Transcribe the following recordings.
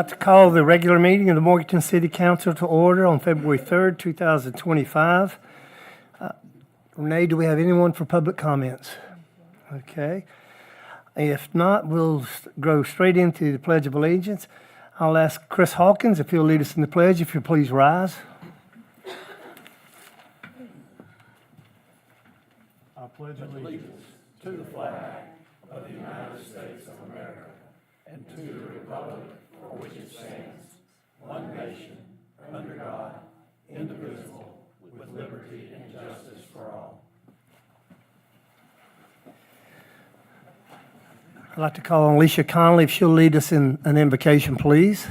I'd like to call the regular meeting of the Morganton City Council to order on February 3rd, 2025. Renee, do we have anyone for public comments? Okay. If not, we'll go straight into the Pledge of Allegiance. I'll ask Chris Hawkins if he'll lead us in the pledge. If you'll please rise. I pledge allegiance to the flag of the United States of America and to the republic for which it stands, one nation, under God, indivisible, with liberty and justice for all. I'd like to call on Alicia Connolly if she'll lead us in an invocation, please.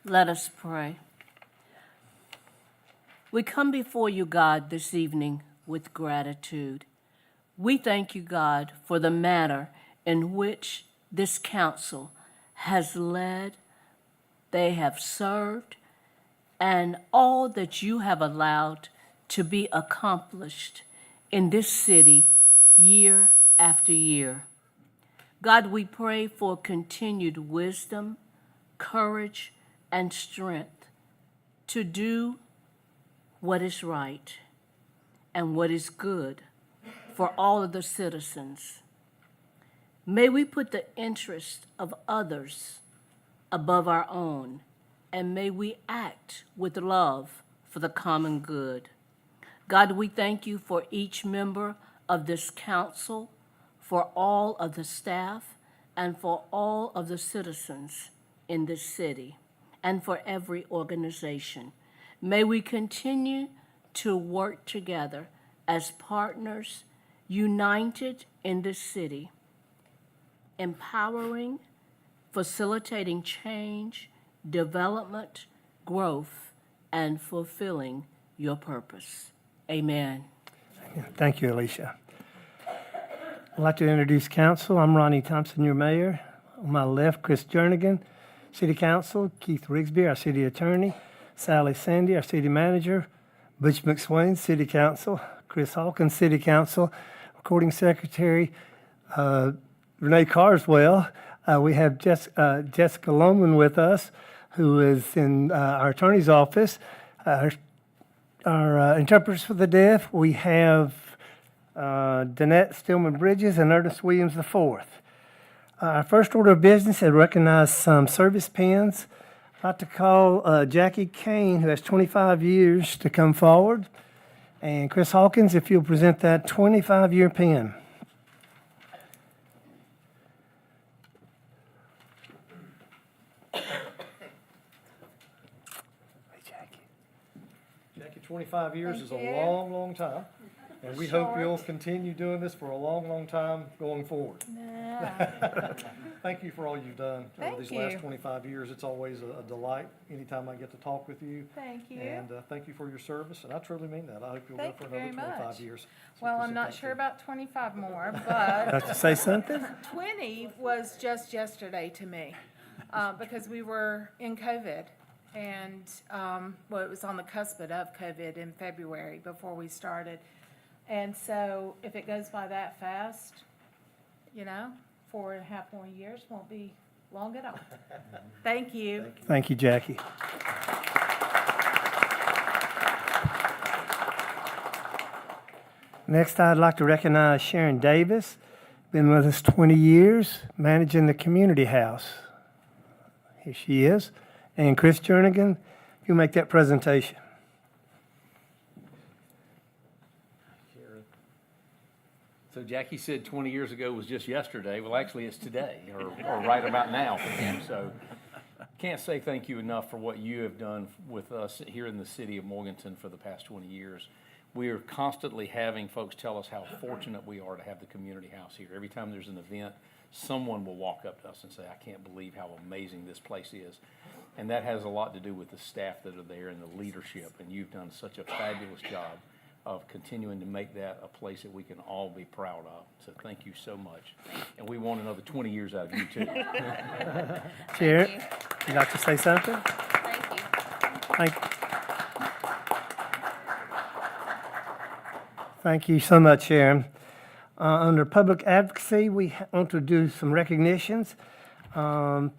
Let us pray. We come before you, God, this evening with gratitude. We thank you, God, for the manner in which this council has led, they have served, and all that you have allowed to be accomplished in this city year after year. God, we pray for continued wisdom, courage, and strength to do what is right and what is good for all of the citizens. May we put the interest of others above our own, and may we act with love for the common good. God, we thank you for each member of this council, for all of the staff, and for all of the citizens in this city, and for every organization. May we continue to work together as partners, united in this city, empowering, facilitating change, development, growth, and fulfilling your purpose. Amen. Thank you, Alicia. I'd like to introduce council. I'm Ronnie Thompson, your mayor. On my left, Chris Jernigan, city council, Keith Rigsby, our city attorney, Sally Sandy, our city manager, Butch McSwain, city council, Chris Hawkins, city council, recording secretary, Renee Carswell. We have Jessica Lohman with us, who is in our attorney's office. Our interpreters for the deaf, we have Danette Stillman Bridges and Ernest Williams IV. Our first order of business is to recognize some service pins. I'd like to call Jackie Kane, who has 25 years, to come forward. And Chris Hawkins, if you'll present that 25-year pin. Jackie, 25 years is a long, long time, and we hope you'll continue doing this for a long, long time going forward. Thank you for all you've done over these last 25 years. It's always a delight anytime I get to talk with you. Thank you. And thank you for your service, and I truly mean that. I hope you'll go Thank for you another very 25 much. years. So Well, please I'm not thank sure you. about 25 more, but Like to say something? 20 was just yesterday to me, because we were in COVID. And, well, it was on the cusp of COVID in February before we started. And so if it goes by that fast, 4.5 more years won't be long at all. Thank you. Thank you, Jackie. Next, I'd like to recognize Sharon Davis, been with us 20 years, managing the community house. Here she is. And Chris Jernigan, if you make that presentation. So Jackie said 20 years ago was just yesterday. Well, actually, it's today, or right about now for him. So can't say thank you enough for what you have done with us here in the city of Morganton for the past 20 years. We are constantly having folks tell us how fortunate we are to have the community house here. Every time there's an event, someone will walk up to us and say, I can't believe how amazing this place is. And that has a lot to do with the staff that are there and the leadership. And you've done such a fabulous job of continuing to make that a place that we can all be proud of. So thank you so much. And we want another 20 years out of you too. Sharon, you'd like to say something? Thank you. Thank you so much, Sharon. Under public advocacy, we want to do some recognitions. The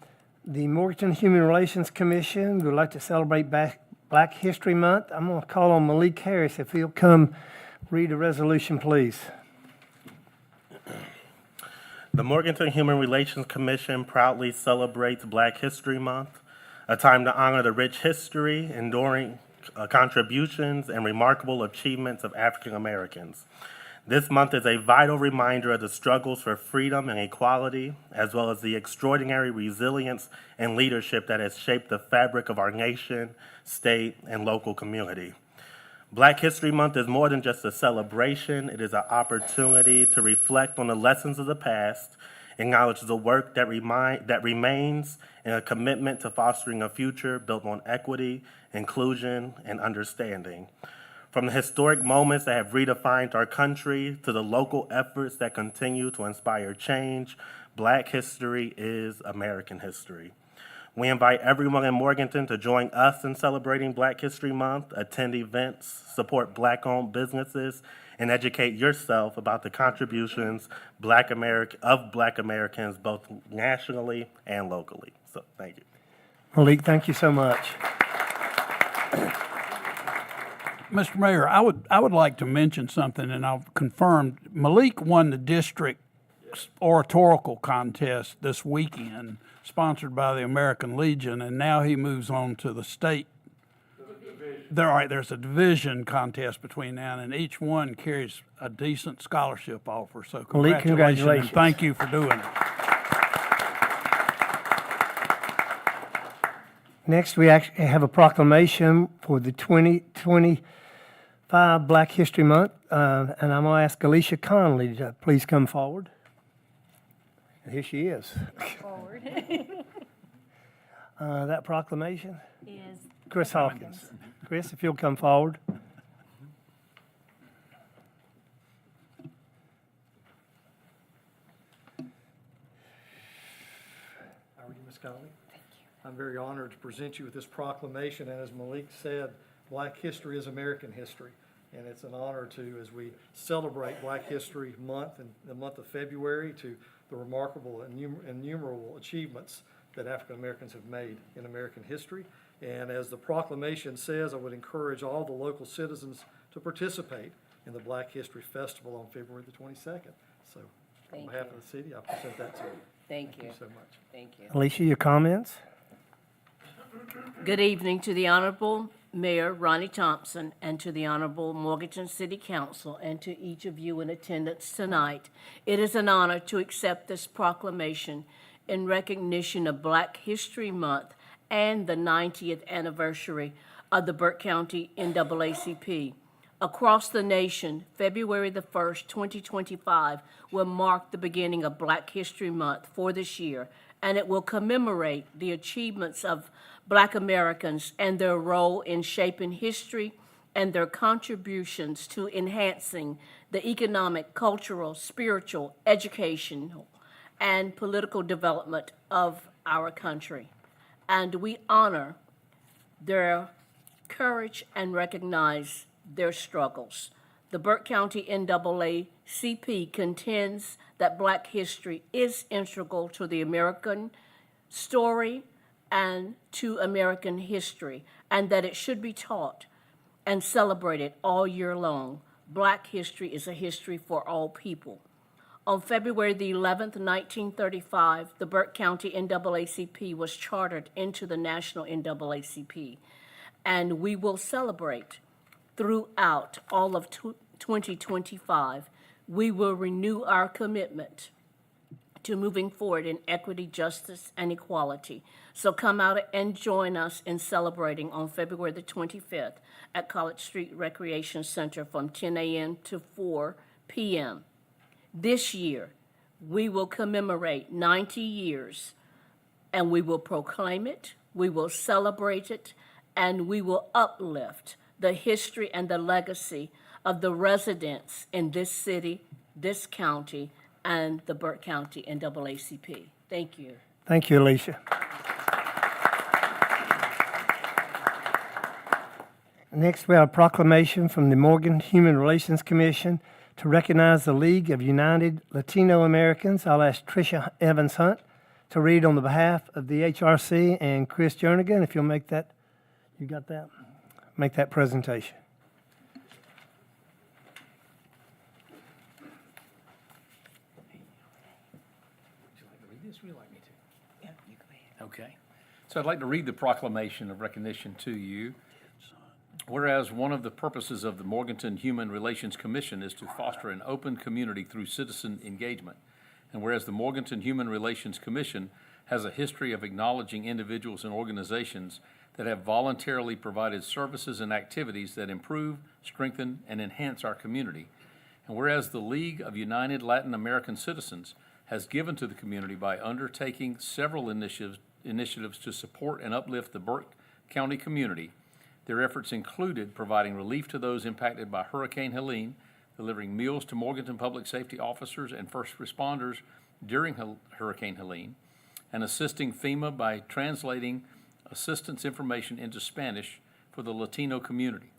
Morganton Human Relations Commission would like to celebrate Black History Month. I'm going to call on Malik Harris if he'll come read a resolution, please. The Morganton Human Relations Commission proudly celebrates Black History Month, a time to honor the rich history, enduring contributions, and remarkable achievements of African Americans. This month is a vital reminder of the struggles for freedom and equality, as well as the extraordinary resilience and leadership that has shaped the fabric of our nation, state, and local community. Black History Month is more than just a celebration. It is an opportunity to reflect on the lessons of the past, acknowledge the work that remains, and a commitment to fostering a future built on equity, inclusion, and understanding. From the historic moments that have redefined our country to the local efforts that continue to inspire change, Black history is American history. We invite everyone in Morganton to join us in celebrating Black History Month, attend events, support Black-owned businesses, and educate yourself about the contributions of Black Americans both nationally and locally. So, thank you. Malik, thank you so much. Mr. Mayor, I would like to mention something, and I've confirmed Malik won the district's oratorical contest this weekend, sponsored by the American Legion, and now he moves on to the state. There's a division contest between now and each one carries a decent scholarship offer. So Malik, congratulations. and thank you for doing it. Next, we actually have a proclamation for the 2025 Black History Month, and I'm going to ask Alicia Conley to please come forward. And here she is. Forward That proclamation, is Chris Hawkins. Chris, if you'll come forward. How are you, Ms. Conley? Thank you. I'm very honored to present you with this proclamation, and as Malik said, Black history is American history. And it's an honor to, as we celebrate Black History Month and the month of February, to the remarkable and innumerable achievements that African Americans have made in American history. And as the proclamation says, I would encourage all the local citizens to participate in the Black History Festival on February the 22nd. So on Thank behalf you. of the city, I present that to you. Thank you. So much. Thank you. Alicia, your comments? Good evening to the Honorable Mayor Ronnie Thompson and to the Honorable Morganton City Council and to each of you in attendance tonight. It is an honor to accept this proclamation in recognition of Black History Month and the 90th anniversary of the Burke County NAACP. Across the nation, February the 1st, 2025 will mark the beginning of Black History Month for this year, and it will commemorate the achievements of Black Americans and their role in shaping history and their contributions to enhancing the economic, cultural, spiritual, educational, and political development of our country. And we honor their courage and recognize their struggles. The Burke County NAACP contends that Black history is integral to the American story and to American history, and that it should be taught and celebrated all year long. Black history is a history for all people. On February the 11th, 1935, the Burke County NAACP was chartered into the National NAACP, and we will celebrate throughout all of 2025. We will renew our commitment to moving forward in equity, justice, and equality. So come out and join us in celebrating on February the 25th at College Street Recreation Center from 10 a.m. to 4 p.m. This year, we will commemorate 90 years, and we will proclaim it, we will celebrate it, and we will uplift the history and the legacy of the residents in this city, this county, and the Burke County NAACP. Thank you. Thank you, Alicia. Next, we have a proclamation from the Morgan Human Relations Commission to recognize the League of United Latino Americans. I'll ask Tricia Evans Hunt to read on the behalf of the HRC, and Chris Jernigan, if you'll make that, you got that? Make that presentation. Would you like to read this, or would you like me to? Yeah, you go ahead. Okay. So I'd like to read the proclamation of recognition to you. Whereas one of the purposes of the Morganton Human Relations Commission is to foster an open community through citizen engagement. And whereas the Morganton Human Relations Commission has a history of acknowledging individuals and organizations that have voluntarily provided services and activities that improve, strengthen, and enhance our community. And whereas the League of United Latin American Citizens has given to the community by undertaking several initiatives to support and uplift the Burke County community. Their efforts included providing relief to those impacted by Hurricane Helene, delivering meals to Morganton public safety officers and first responders during Hurricane Helene, and assisting FEMA by translating assistance information into Spanish for the Latino community.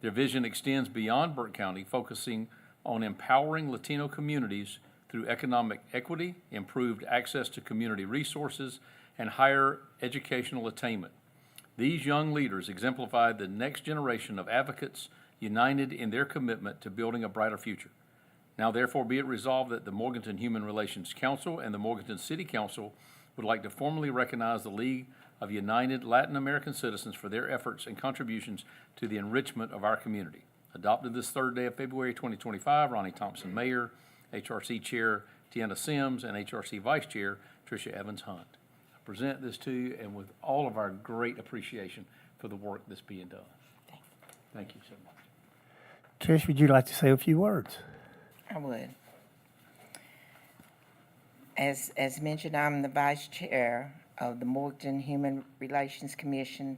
Their vision extends beyond Burke County, focusing on empowering Latino communities through economic equity, improved access to community resources, and higher educational attainment. These young leaders exemplify the next generation of advocates united in their commitment to building a brighter future. Now therefore be it resolved that the Morganton Human Relations Council and the Morganton City Council would like to formally recognize the League of United Latin American Citizens for their efforts and contributions to the enrichment of our community. Adopted this third day of February 2025, Ronnie Thompson, Mayor, HRC Chair Tiana Sims, and HRC Vice Chair Tricia Evans Hunt. I present this to you and with all of our great appreciation for the work that's being done. Thank you so much. Trish, would you like to say a few words? I would. As mentioned, I'm the vice chair of the Morganton Human Relations Commission,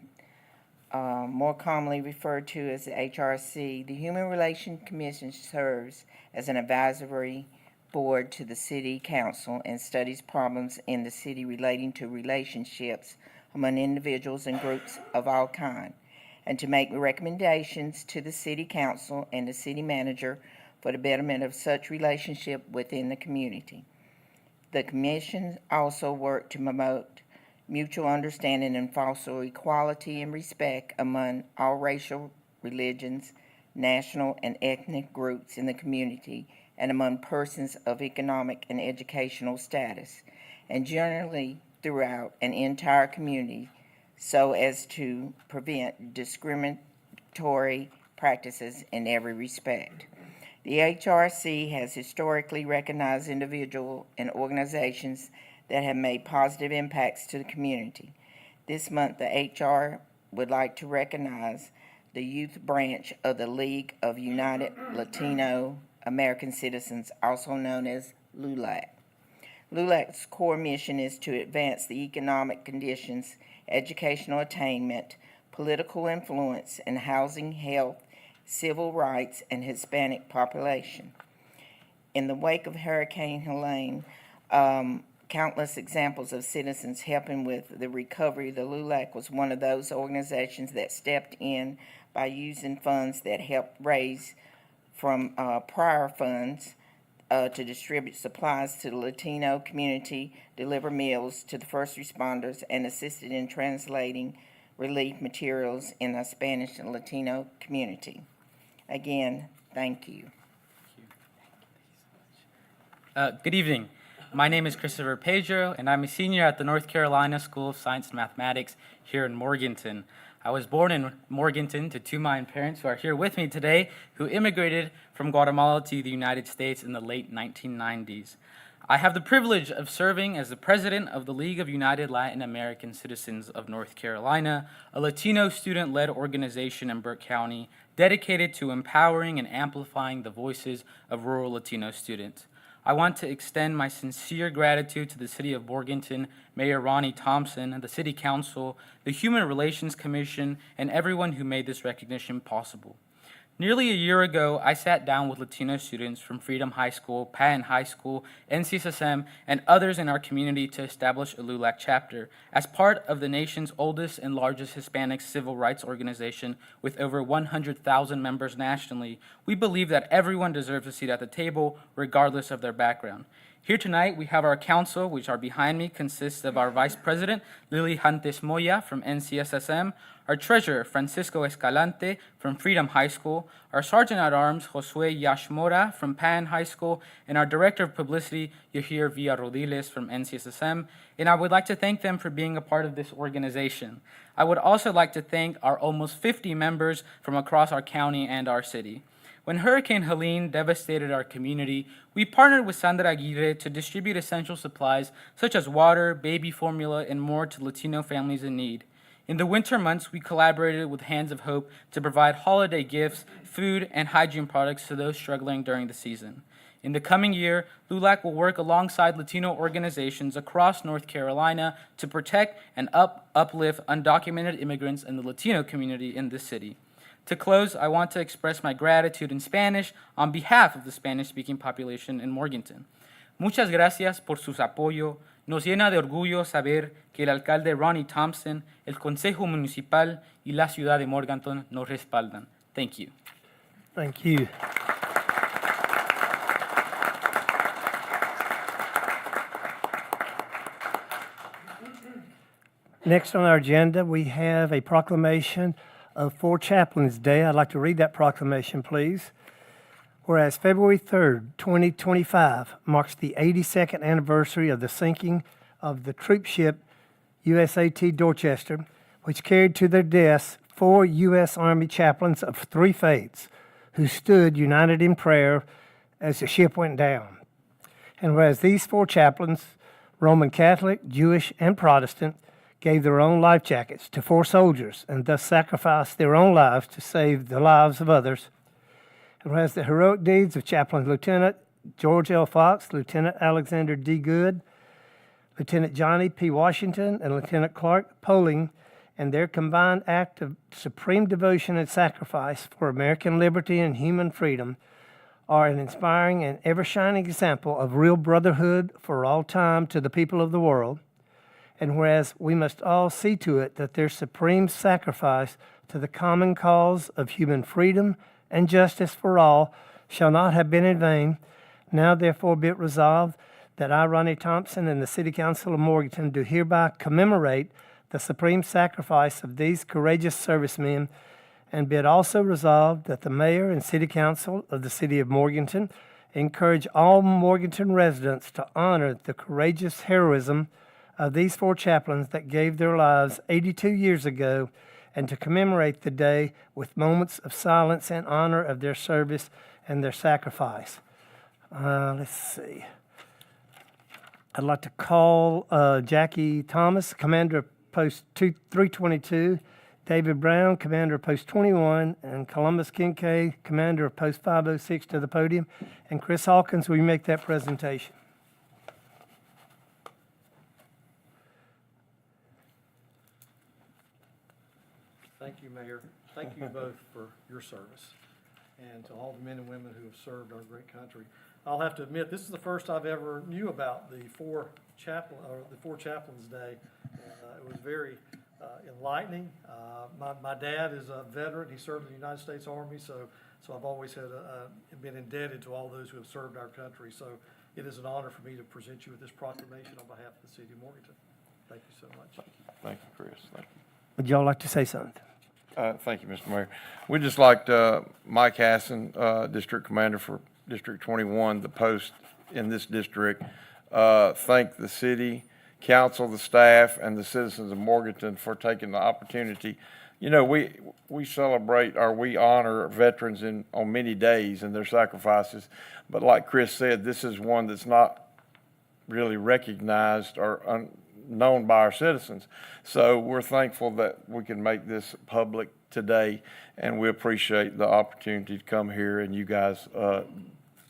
more commonly referred to as the HRC. The Human Relations Commission serves as an advisory board to the City Council and studies problems in the city relating to relationships among individuals and groups of all kind, and to make recommendations to the City Council and the City Manager for the betterment of such relationship within the community. The Commission also worked to promote mutual understanding and foster equality and respect among all racial, religions, national, and ethnic groups in the community and among persons of economic and educational status, and generally throughout an entire community, so as to prevent discriminatory practices in every respect. The HRC has historically recognized individuals and organizations that have made positive impacts to the community. This month, the HR would like to recognize the youth branch of the League of United Latino American Citizens, also known as LULAC. LULAC's core mission is to advance the economic conditions, educational attainment, political influence, and housing, health, civil rights, and Hispanic population. In the wake of Hurricane Helene, countless examples of citizens helping with the recovery. The LULAC was one of those organizations that stepped in by using funds that helped raise from prior funds to distribute supplies to the Latino community, deliver meals to the first responders, and assisted in translating relief materials in the Spanish and Latino community. Again, thank you. Good evening. My name is Christopher Pedro, and I'm a senior at the North Carolina School of Science and Mathematics here in Morganton. I was born in Morganton to two Mayan parents who are here with me today, who immigrated from Guatemala to the United States in the late 1990s. I have the privilege of serving as the president of the League of United Latin American Citizens of North Carolina, a Latino student-led organization in Burke County dedicated to empowering and amplifying the voices of rural Latino students. I want to extend my sincere gratitude to the City of Morganton, Mayor Ronnie Thompson, the City Council, the Human Relations Commission, and everyone who made this recognition possible. Nearly a year ago, I sat down with Latino students from Freedom High School, Patton High School, NCSSM, and others in our community to establish a LULAC chapter. As part of the nation's oldest and largest Hispanic civil rights organization with over 100,000 members nationally, we believe that everyone deserves a seat at the table, regardless of their background. Here tonight, we have our council, which are behind me, consists of our Vice President, Lily Hantes Moya from NCSSM, our Treasurer, Francisco Escalante from Freedom High School, our Sergeant-at-Arms, Josue Yashmora from Pan High School, and our Director of Publicity, Yahir Villarodiles from NCSSM, and I would like to thank them for being a part of this organization. I would also like to thank our almost 50 members from across our county and our city. When Hurricane Helene devastated our community, we partnered with Sandra Aguirre to distribute essential supplies such as water, baby formula, and more to Latino families in need. In the winter months, we collaborated with Hands of Hope to provide holiday gifts, food, and hygiene products to those struggling during the season. In the coming year, LULAC will work alongside Latino organizations across North Carolina to protect and uplift undocumented immigrants in the Latino community in this city. To close, I want to express my gratitude in Spanish on behalf of the Spanish-speaking population in Morganton. Muchas gracias por su apoyo. Nos llena de orgullo saber que el alcalde Ronnie Thompson, el Consejo Municipal y la ciudad de Morganton nos respaldan. Thank you. Thank you. Next on our agenda, we have a proclamation of Four Chaplains Day. I'd like to read that proclamation, please. Whereas February 3rd, 2025 marks the 82nd anniversary of the sinking of the troop ship USAT Dorchester, which carried to their deaths 4 U.S. Army chaplains of 3 faiths who stood united in prayer as the ship went down. And whereas these 4 chaplains, Roman Catholic, Jewish, and Protestant, gave their own life jackets to 4 soldiers and thus sacrificed their own lives to save the lives of others. And whereas the heroic deeds of Chaplain Lieutenant George L. Fox, Lieutenant Alexander D. Good, Lieutenant Johnny P. Washington, and Lieutenant Clark Poling, and their combined act of supreme devotion and sacrifice for American liberty and human freedom are an inspiring and ever-shining example of real brotherhood for all time to the people of the world. And whereas we must all see to it that their supreme sacrifice to the common cause of human freedom and justice for all shall not have been in vain, now therefore be it resolved that I, Ronnie Thompson, and the City Council of Morganton do hereby commemorate the supreme sacrifice of these courageous servicemen, and be it also resolved that the Mayor and City Council of the City of Morganton encourage all Morganton residents to honor the courageous heroism of these 4 chaplains that gave their lives 82 years ago, and to commemorate the day with moments of silence in honor of their service and their sacrifice. Let's see. I'd like to call Jackie Thomas, Commander of Post 322, David Brown, Commander of Post 21, and Columbus Kincaid, Commander of Post 506, to the podium. And Chris Hawkins, will you make that presentation? Thank you, Mayor. Thank you both for your service, and to all the men and women who have served our great country. I'll have to admit, this is the first I've ever knew about the Four Chaplains Day. It was very enlightening. My dad is a veteran. He served in the United States Army, so I've always been indebted to all those who have served our country. So it is an honor for me to present you with this proclamation on behalf of the City of Morganton. Thank you so much. Thank you, Chris. Thank you. Would y'all like to say something? Thank you, Mr. Mayor. We'd just like Mike Hassan, District Commander for District 21, the post in this district, thank the city, council, the staff, and the citizens of Morganton for taking the opportunity. You know, we celebrate or we honor veterans on many days and their sacrifices, but like Chris said, this is one that's not really recognized or known by our citizens. So we're thankful that we can make this public today, and we appreciate the opportunity to come here and you guys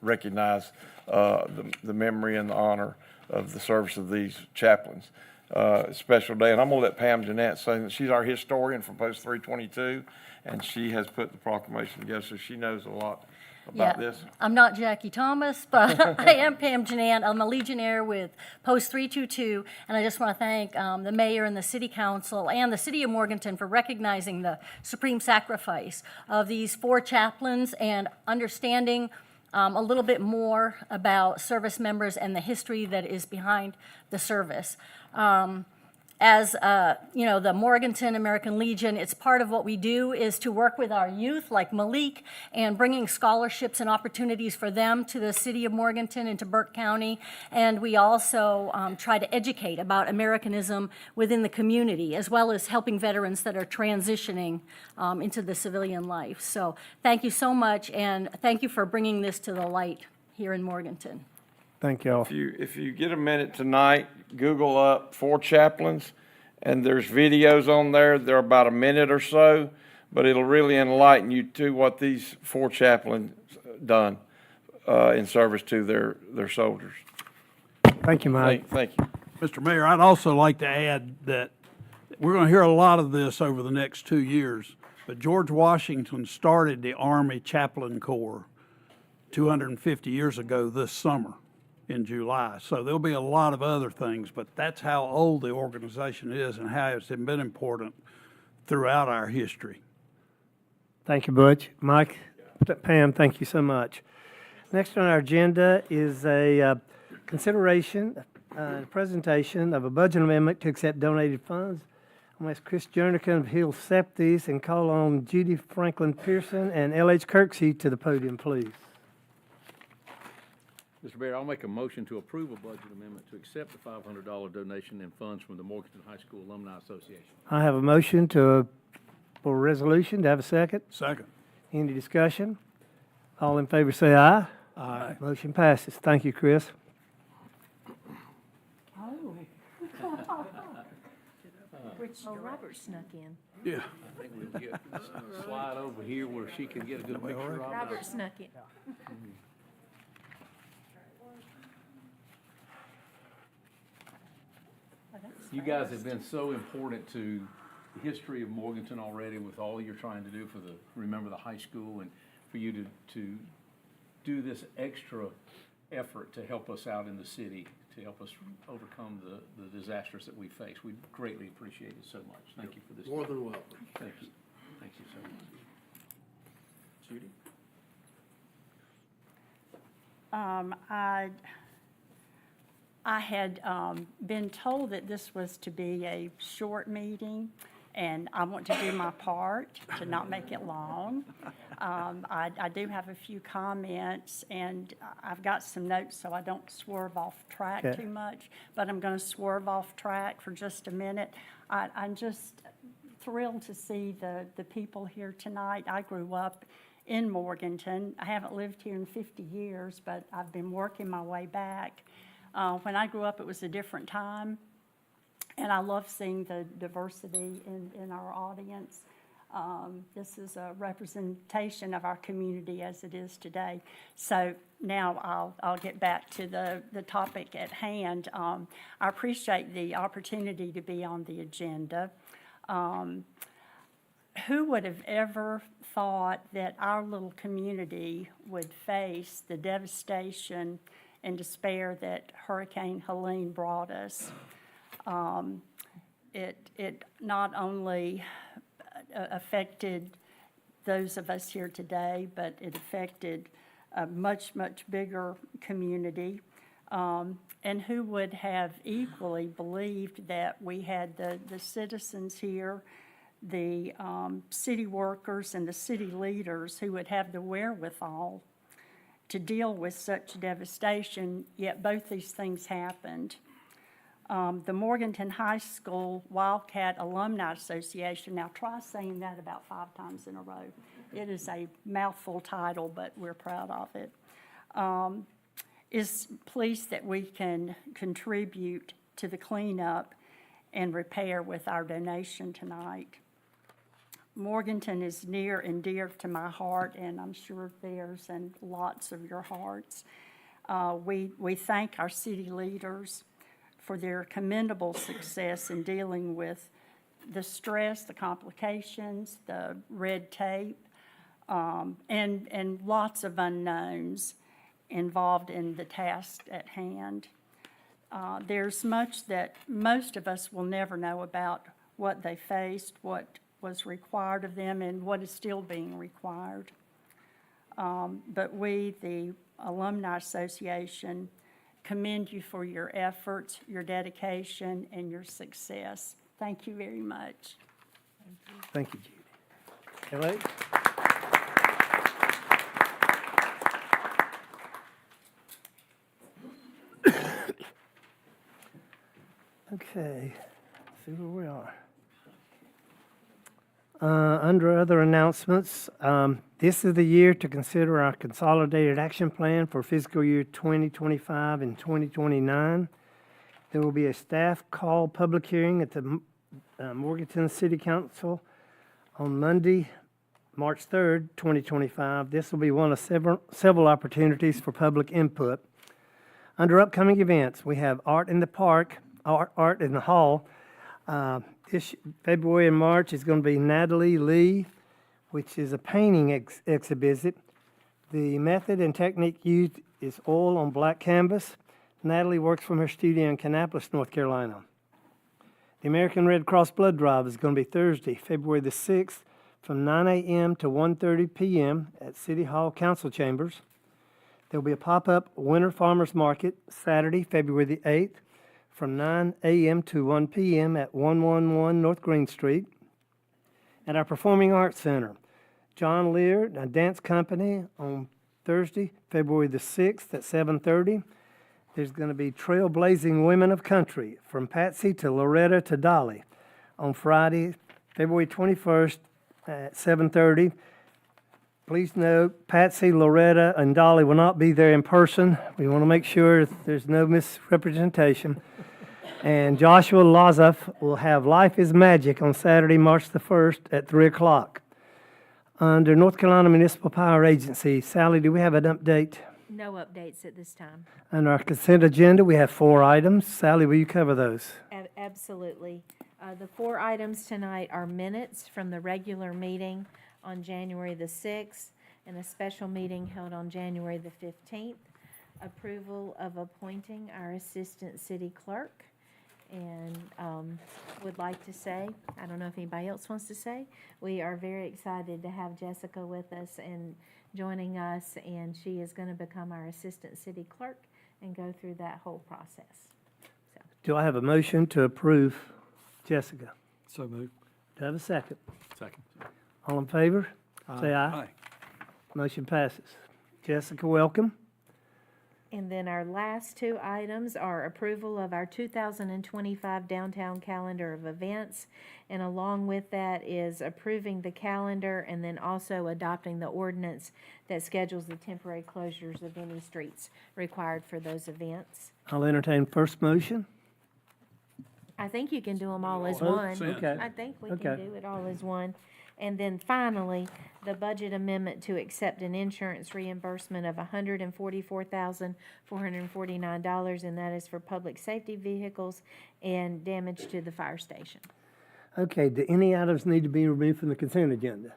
recognize the memory and the honor of the service of these chaplains. special day. And I'm gonna let Pam Jeanette say that she's our historian from Post 322, and she has put the proclamation together, so she knows a lot about this. I'm not Jackie Thomas, but I am Pam Jeanette. I'm a Legionnaire with Post 322, and I just want to thank the mayor and the city council and the city of Morganton for recognizing the supreme sacrifice of these 4 chaplains and understanding a little bit more about service members and the history that is behind the service. As you know, the Morganton American Legion, it's part of what we do is to work with our youth like Malik and bringing scholarships and opportunities for them to the city of Morganton and to Burke County. And we also try to educate about Americanism within the community, as well as helping veterans that are transitioning into the civilian life. So thank you so much, and thank you for bringing this to the light here in Morganton. Thank you all. If you get a minute tonight, Google up 4 chaplains, and there's videos on there. They're about a minute or so, but it'll really enlighten you to what these 4 chaplains done in service to their soldiers. Thank you, Mike. Thank you. Mr. Mayor, I'd also like to add that we're going to hear a lot of this over the next 2 years, but George Washington started the Army Chaplain Corps 250 years ago this summer in July. So there'll be a lot of other things, but that's how old the organization is and how it's been important throughout our history. Thank you, Butch. Mike, Pam, thank you so much. Next on our agenda is a consideration, presentation of a budget amendment to accept donated funds. I'm going to ask Chris Jernigan if he'll accept these and call on Judy Franklin Pearson and L.H. Kirksey to the podium, please. Mr. Mayor, I'll make a motion to approve a budget amendment to accept the $500 donation in funds from the Morganton High School Alumni Association. I have a motion for a resolution. Do I have a second? Second. Any discussion? All in favor say aye. Aye. Motion passes. Thank you, Chris. Oh, Robert snuck in. Yeah. I think we'll get a slide over here where she can get a good picture of it. Robert snuck in. You guys have been so important to the history of Morganton already with all you're trying to do for the Remember the High School, and for you to do this extra effort to help us out in the city, to help us overcome the disasters that we face. We greatly appreciate it so much. Thank you for this. More than welcome. Thank you. Thank you so much. Judy? I had been told that this was to be a short meeting, and I want to do my part to not make it long. I do have a few comments, and I've got some notes so I don't swerve off track Okay. too much, but I'm going to swerve off track for just a minute. I'm just thrilled to see the people here tonight. I grew up in Morganton. I haven't lived here in 50 years, but I've been working my way back. When I grew up, it was a different time, and I love seeing the diversity in our audience. This is a representation of our community as it is today. So now I'll get back to the topic at hand. I appreciate the opportunity to be on the agenda. Who would have ever thought that our little community would face the devastation and despair that Hurricane Helene brought us? It not only affected those of us here today, but it affected a much, much bigger community. And who would have equally believed that we had the citizens here, the city workers and the city leaders who would have the wherewithal to deal with such devastation, yet both these things happened. The Morganton High School Wildcat Alumni Association, now try saying that about 5 times in a row. It is a mouthful title, but we're proud of it. Is pleased that we can contribute to the cleanup and repair with our donation tonight. Morganton is near and dear to my heart, and I'm sure theirs and lots of your hearts. We thank our city leaders for their commendable success in dealing with the stress, the complications, the red tape, and lots of unknowns involved in the task at hand. There's much that most of us will never know about what they faced, what was required of them, and what is still being required. But we, the Alumni Association, commend you for your efforts, your dedication, and your success. Thank you very much. Thank you, Judy. Kelly? Okay, see where we are. Under other announcements, this is the year to consider our consolidated action plan for fiscal year 2025 and 2029. There will be a staff call public hearing at the Morganton City Council on Monday, March 3rd, 2025. This will be one of several opportunities for public input. Under upcoming events, we have Art in the Park, Art in the Hall. This February and March is going to be Natalie Lee, which is a painting exhibit. The method and technique used is oil on black canvas. Natalie works from her studio in Kannapolis, North Carolina. The American Red Cross Blood Drive is going to be Thursday, February the 6th, from 9 a.m. to 1:30 p.m. at City Hall Council Chambers. There will be a pop-up Winter Farmers Market Saturday, February the 8th, from 9 a.m. to 1 p.m. at 111 North Green Street. At our Performing Arts Center, John Lear, a dance company, on Thursday, February the 6th at 7:30. There's going to be Trailblazing Women of Country from Patsy to Loretta to Dolly on Friday, February 21st at 7:30. Please note, Patsy, Loretta, and Dolly will not be there in person. We want to make sure there's no misrepresentation. And Joshua Lazoff will have Life is Magic on Saturday, March the 1st at 3 o'clock. Under North Carolina Municipal Power Agency, Sally, do we have an update? No updates at this time. On our consent agenda, we have 4 items. Sally, will you cover those? Absolutely. The 4 items tonight are minutes from the regular meeting on January the 6th and a special meeting held on January the 15th. Approval of appointing our Assistant City Clerk. And would like to say, I don't know if anybody else wants to say, we are very excited to have Jessica with us and joining us, and she is going to become our Assistant City Clerk and go through that whole process. Do I have a motion to approve Jessica? So moved. Do I have a second? Second. All in favor? Say aye. Motion passes. Jessica, welcome. And then our last 2 items are approval of our 2025 downtown calendar of events. And along with that is approving the calendar and then also adopting the ordinance that schedules the temporary closures of any streets required for those events. I'll entertain first motion. I think you can do them all as one. Okay. I think we Okay. can do it all as one. And then finally, the budget amendment to accept an insurance reimbursement of $144,449, and that is for public safety vehicles and damage to the fire station. Okay, do any items need to be removed from the consent agenda?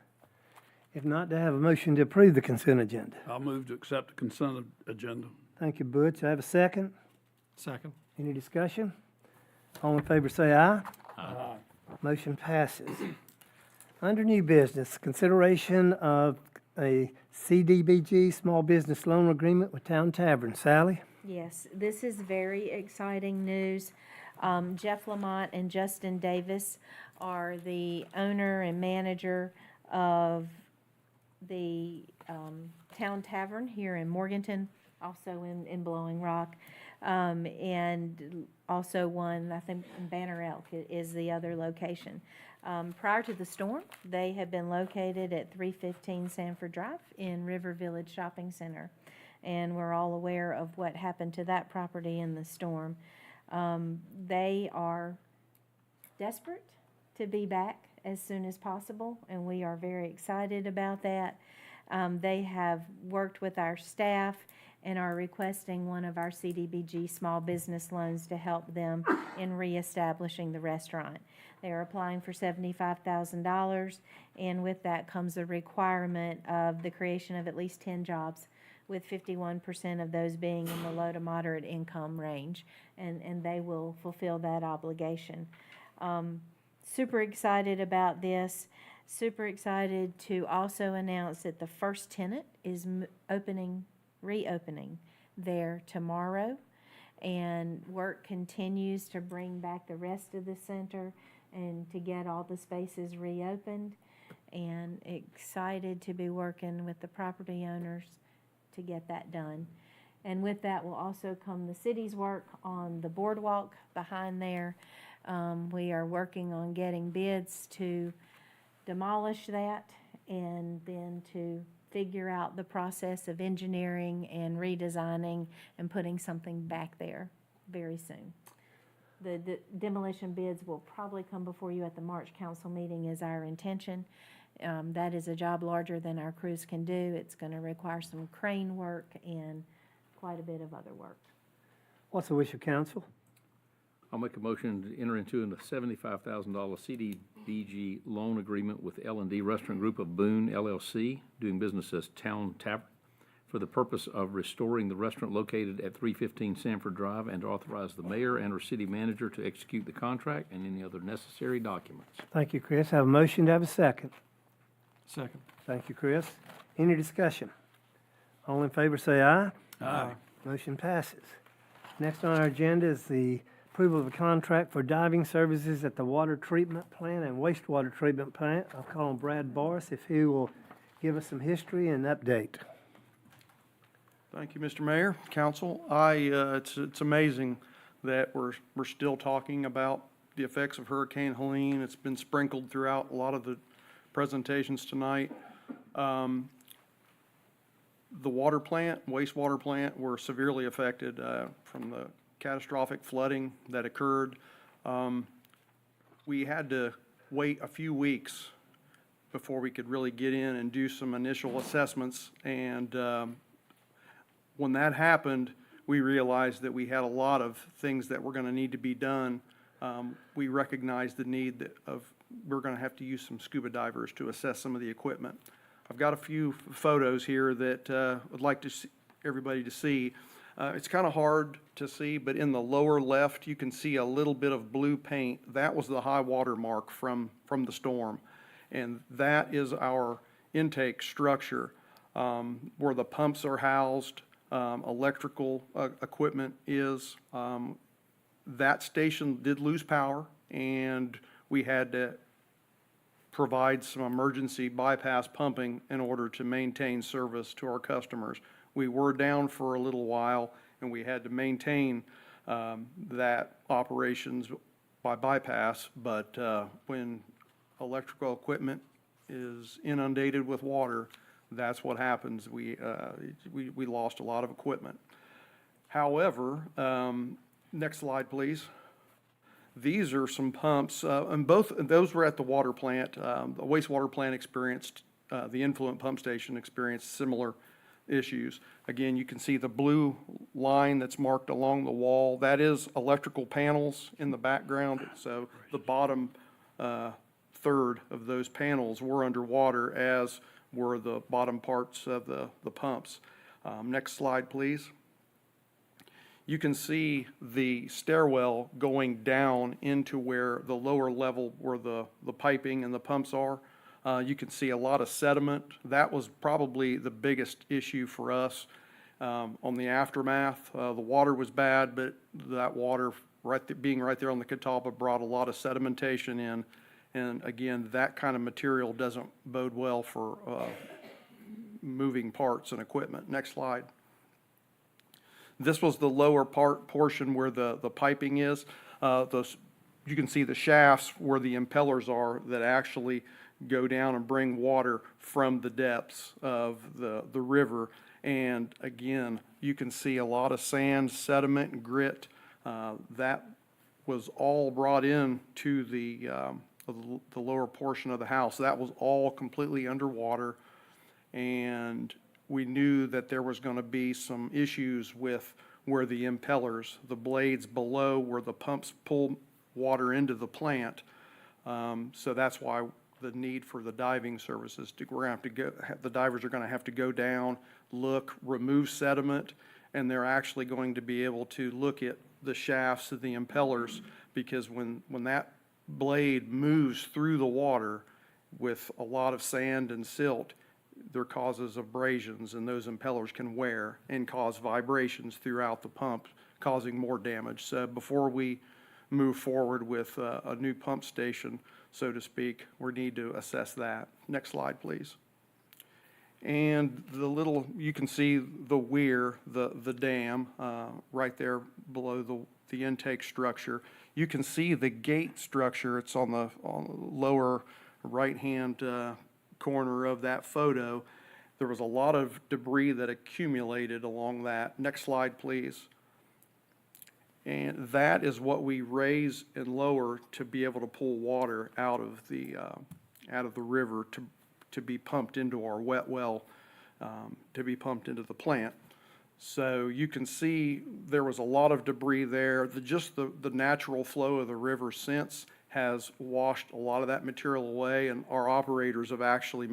If not, do I have a motion to approve the consent agenda? I'll move to accept the consent agenda. Thank you, Butch. I have a second. Second. Any discussion? All in favor say aye. Aye. Motion passes. Under new business, consideration of a CDBG Small Business Loan Agreement with Town Tavern. Sally? Yes, this is very exciting news. Jeff Lamont and Justin Davis are the owner and manager of the Town Tavern here in Morganton, also in Blowing Rock. And also one, I think, in Banner Elk is the other location. Prior to the storm, they had been located at 315 Sanford Drive in River Village Shopping Center. And we're all aware of what happened to that property in the storm. They are desperate to be back as soon as possible, and we are very excited about that. They have worked with our staff and are requesting one of our CDBG small business loans to help them in reestablishing the restaurant. They are applying for $75,000, and with that comes a requirement of the creation of at least 10 jobs, with 51% of those being in the low to moderate income range, and they will fulfill that obligation. Super excited about this. Super excited to also announce that the first tenant is reopening there tomorrow, and work continues to bring back the rest of the center and to get all the spaces reopened, and excited to be working with the property owners to get that done. And with that will also come the city's work on the boardwalk behind there. We are working on getting bids to demolish that and then to figure out the process of engineering and redesigning and putting something back there very soon. The demolition bids will probably come before you at the March council meeting is our intention. That is a job larger than our crews can do. It's going to require some crane work and quite a bit of other work. What's the wish of council? I'll make a motion to enter into a $75,000 CDBG loan agreement with L&D Restaurant Group of Boone LLC, doing business as Town Tavern, for the purpose of restoring the restaurant located at 315 Sanford Drive, and to authorize the mayor and or city manager to execute the contract and any other necessary documents. Thank you, Chris. Have a motion to have a second. Second. Thank you, Chris. Any discussion? All in favor say aye. Aye. Motion passes. Next on our agenda is the approval of a contract for diving services at the water treatment plant and wastewater treatment plant. I'll call on Brad Boris if he will give us some history and update. Thank you, Mr. Mayor, Council. It's amazing that we're still talking about the effects of Hurricane Helene. It's been sprinkled throughout a lot of the presentations tonight. The water plant, wastewater plant were severely affected from the catastrophic flooding that occurred. We had to wait a few weeks before we could really get in and do some initial assessments. And when that happened, we realized that we had a lot of things that were going to need to be done. We recognized the need we're going to have to use some scuba divers to assess some of the equipment. I've got a few photos here that I'd like to everybody to see. It's kind of hard to see, but in the lower left, you can see a little bit of blue paint. That was the high water mark from the storm. And that is our intake structure, where the pumps are housed, electrical equipment is. That station did lose power, and we had to provide some emergency bypass pumping in order to maintain service to our customers. We were down for a little while, and we had to maintain that operations by bypass, but when electrical equipment is inundated with water, that's what happens. We lost a lot of equipment. However, next slide, please. These are some pumps, and those were at the water plant. The wastewater plant experienced, the influent pump station experienced similar issues. Again, you can see the blue line that's marked along the wall. That is electrical panels in the background. So the bottom third of those panels were underwater, as were the bottom parts of the pumps. Next slide, please. You can see the stairwell going down into where the lower level, where the piping and the pumps are. You can see a lot of sediment. That was probably the biggest issue for us on the aftermath. The water was bad, but that water being right there on the Catawba brought a lot of sedimentation in. And again, that kind of material doesn't bode well for moving parts and equipment. Next slide. This was the lower portion where the piping is. You can see the shafts where the impellers are that actually go down and bring water from the depths of the river. And again, you can see a lot of sand, sediment, and grit. That was all brought in to the lower portion of the house. That was all completely underwater. And we knew that there was going to be some issues with where the impellers, the blades below where the pumps pull water into the plant. So that's why the need for the diving services, we're gonna have to go, the divers are gonna have to go down, look, remove sediment, and they're actually going to be able to look at the shafts of the impellers, because when that blade moves through the water with a lot of sand and silt, there causes abrasions, and those impellers can wear and cause vibrations throughout the pump, causing more damage. So before we move forward with a new pump station, so to speak, we need to assess that. Next slide, please. And the little, you can see the weir, the dam, right there below the intake structure. You can see the gate structure. It's on the lower right-hand corner of that photo. There was a lot of debris that accumulated along that. Next slide, please. And that is what we raise and lower to be able to pull water out of the river to be pumped into our wet well, to be pumped into the plant. So you can see there was a lot of debris there. Just the natural flow of the river since has washed a lot of that material away, and our operators have actually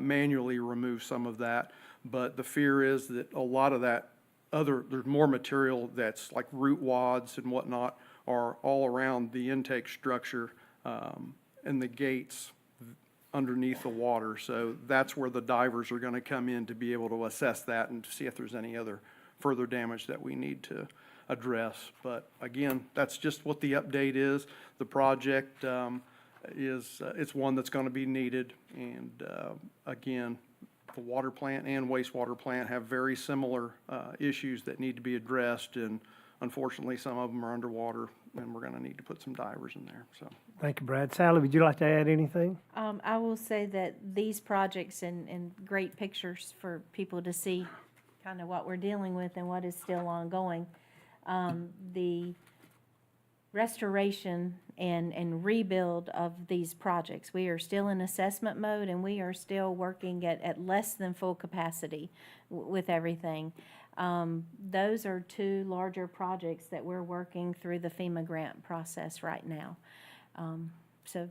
manually removed some of that. But the fear is that a lot of that there's more material that's like root wads and whatnot are all around the intake structure and the gates underneath the water. So that's where the divers are going to come in to be able to assess that and to see if there's any other further damage that we need to address. But again, that's just what the update is. The project it's one that's going to be needed. And again, the water plant and wastewater plant have very similar issues that need to be addressed, and unfortunately, some of them are underwater, and we're going to need to put some divers in there, so. Thank you, Brad. Sally, would you like to add anything? I will say that these projects and great pictures for people to see kind of what we're dealing with and what is still ongoing. The restoration and rebuild of these projects. We are still in assessment mode, and we are still working at less than full capacity with everything. Those are two larger projects that we're working through the FEMA grant process right now. So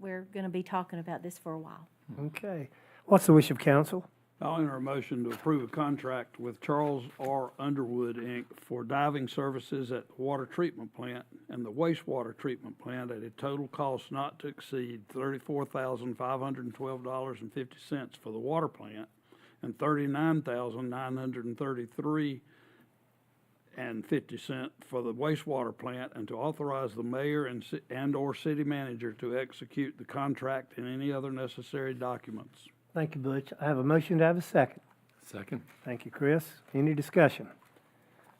we're going to be talking about this for a while. Okay. What's the wish of council? I'll enter a motion to approve a contract with Charles R. Underwood, Inc. for diving services at the water treatment plant and the wastewater treatment plant at a total cost not to exceed $34,512.50 for the water plant and $39,933.50 for the wastewater plant, and to authorize the mayor and/or city manager to execute the contract and any other necessary documents. Thank you, Butch. I have a motion to have a second. Second. Thank you, Chris. Any discussion?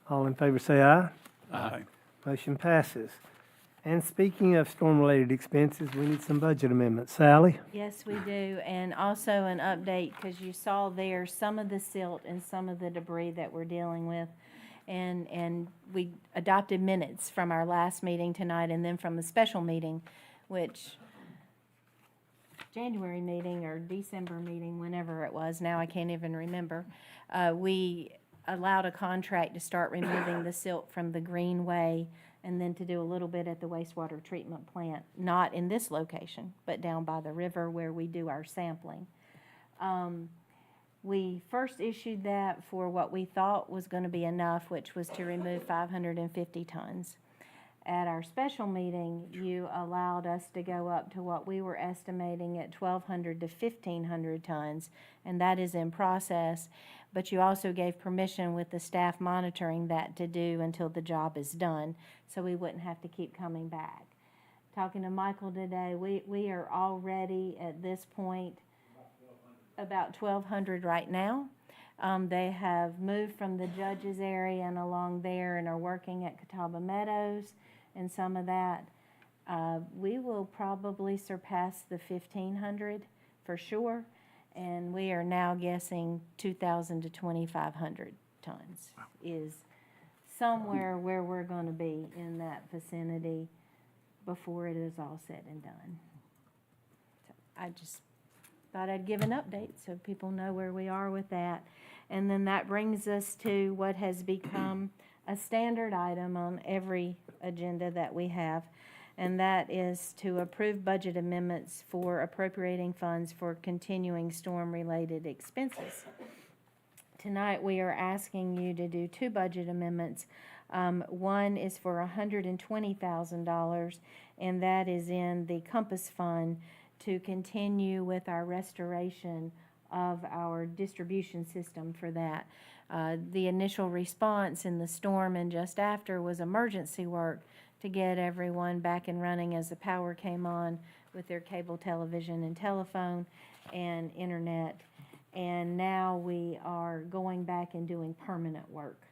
All in favor say aye. Aye. Motion passes. And speaking of storm-related expenses, we need some budget amendments. Sally? Yes, we do, and also an update, because you saw there some of the silt and some of the debris that we're dealing with. And we adopted minutes from our last meeting tonight, and then from the special meeting, which January meeting or December meeting, whenever it was, now I can't even remember, we allowed a contract to start removing the silt from the greenway, and then to do a little bit at the wastewater treatment plant, not in this location, but down by the river where we do our sampling. We first issued that for what we thought was going to be enough, which was to remove 550 tons. At our special meeting, you allowed us to go up to what we were estimating at 1,200 to 1,500 tons, and that is in process. But you also gave permission with the staff monitoring that to do until the job is done, so we wouldn't have to keep coming back. Talking to Michael today, we are already at this point about 1,200 right now. They have moved from the judges area and along there and are working at Catawba Meadows and some of that. We will probably surpass the 1,500 for sure, and we are now guessing 2,000 to 2,500 tons is somewhere where we're going to be in that vicinity before it is all said and done. So I just thought I'd give an update so people know where we are with that. And then that brings us to what has become a standard item on every agenda that we have, and that is to approve budget amendments for appropriating funds for continuing storm-related expenses. Tonight, we are asking you to do two budget amendments. One is for $120,000, and that is in the Compass Fund to continue with our restoration of our distribution system for that. The initial response in the storm and just after was emergency work to get everyone back and running as the power came on with their cable television and telephone and internet. And now we are going back and doing permanent work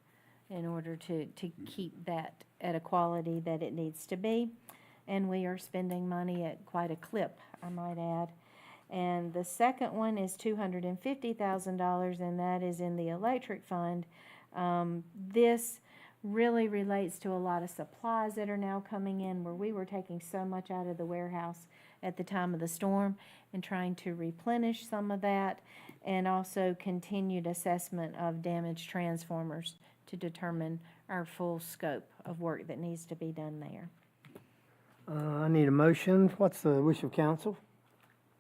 in order to keep that at a quality that it needs to be. And we are spending money at quite a clip, I might add. And the second one is $250,000, and that is in the electric fund. This really relates to a lot of supplies that are now coming in, where we were taking so much out of the warehouse at the time of the storm and trying to replenish some of that, and also continued assessment of damaged transformers to determine our full scope of work that needs to be done there. I need a motion. What's the wish of council?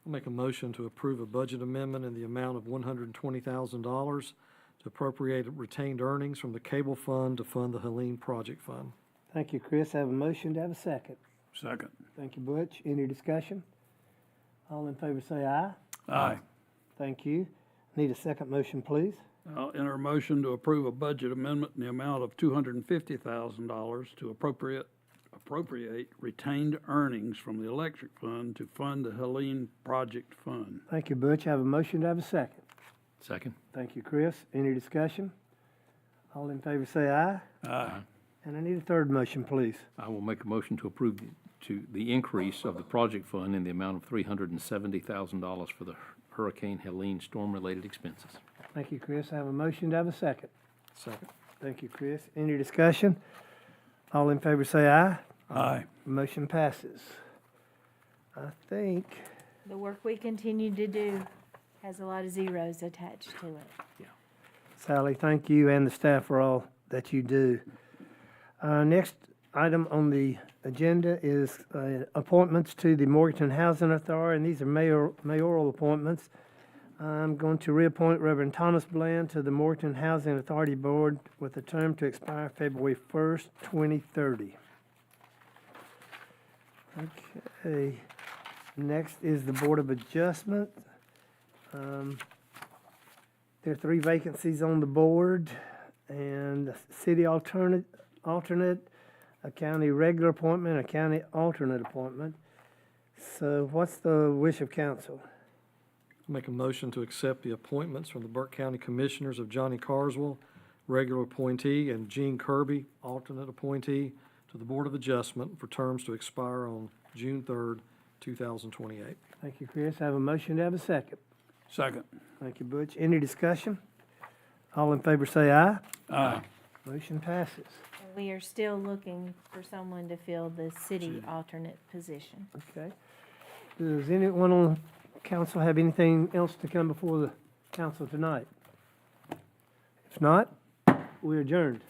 I'll make a motion to approve a budget amendment in the amount of $120,000 to appropriate retained earnings from the cable fund to fund the Helene Project Fund. Thank you, Chris. I have a motion. To have a second? Second. Thank you, Butch. Any discussion? All in favor say aye. Aye. Thank you. Need a second motion, please. I'll enter a motion to approve a budget amendment in the amount of $250,000 to appropriate retained earnings from the electric fund to fund the Helene Project Fund. Thank you, Butch. I have a motion. To have a second? Second. Thank you, Chris. Any discussion? All in favor say aye. Aye. And I need a third motion, please. I will make a motion to approve the increase of the project fund in the amount of $370,000 for the Hurricane Helene storm-related expenses. Thank you, Chris. I have a motion. To have a second? Second. Thank you, Chris. Any discussion? All in favor say aye. Aye. Motion passes. I think, The work we continue to do has a lot of zeros attached to it. Sally, thank you and the staff for all that you do. Next item on the agenda is appointments to the Morganton Housing Authority, and these are mayoral appointments. I'm going to reappoint Reverend Thomas Bland to the Morganton Housing Authority Board with a term to expire February 1st, 2030. Okay. Next is the Board of Adjustment. There are 3 vacancies on the board, and a city alternate, a county regular appointment, a county alternate appointment. So what's the wish of council? Make a motion to accept the appointments from the Burke County Commissioners of Johnny Carswell, regular appointee, and Gene Kirby, alternate appointee, to the Board of Adjustment for terms to expire on June 3rd, 2028. Thank you, Chris. I have a motion. To have a second? Second. Thank you, Butch. Any discussion? All in favor say aye. Aye. Motion passes. And we are still looking for someone to fill the city alternate position. Okay. Does anyone on council have anything else to come before the council tonight? If not, we're adjourned.